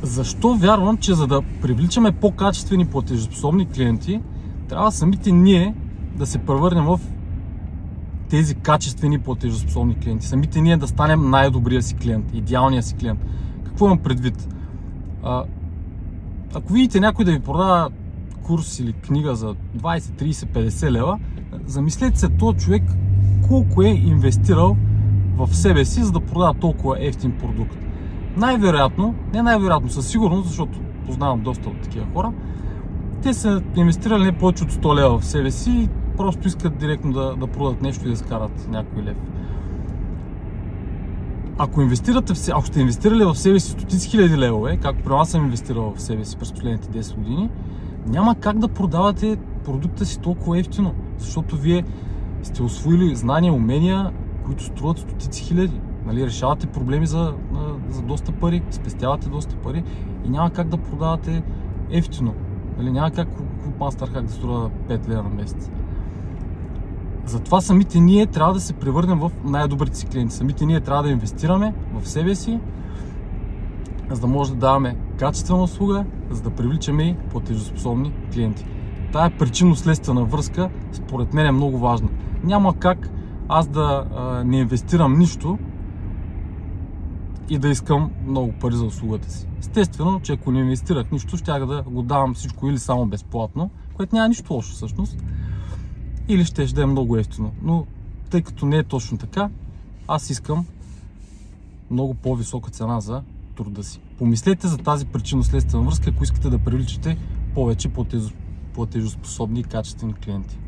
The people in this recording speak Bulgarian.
Защо вярвам, че за да привличаме по-качествени платежоспособни клиенти, трябва самите ние да се превърнем в тези качествени платежоспособни клиенти. Самите ние да станем най-добрия си клиент, идеалния си клиент. Какво имам предвид? Ако видите някой да ви продава курс или книга за 20, 30, 50 лева, замислете се този човек колко е инвестирал в себе си, за да продава толкова евтин продукт. Най-вероятно, не най-вероятно, със сигурност, защото познавам доста от такива хора, те са инвестирали не повече от 100 лева в себе си и просто искат директно да продадат нещо и да скарат някой лев. Ако сте инвестирали в себе си стотици хиляди левове, както при нас съм инвестирал в себе си през последните 10 години, няма как да продавате продукта си толкова ефтино, защото вие сте усвоили знания, умения, които струват стотици хиляди. Нали, решавате проблеми за доста пари, спестявате доста пари и няма как да продавате ефтино. Нали, няма как MasterHack да струва 5 лева на месец. Затова самите ние трябва да се превърнем в най-добрите си клиенти. Самите ние трябва да инвестираме в себе си, за да може да даваме качествена услуга, за да привличаме и платежоспособни клиенти. Тая причинно-следствена връзка според мен е много важна. Няма как аз да не инвестирам нищо и да искам много пари за услугата си. Естествено, че ако не инвестирах нищо, щях да го давам всичко или само безплатно, което няма нищо лошо всъщност, или ще да е много ефтино. Но тъй като не е точно така, аз искам много по-висока цена за труда си. Помислете за тази причинно-следствена връзка, ако искате да привличате повече платежоспособни и качествени клиенти.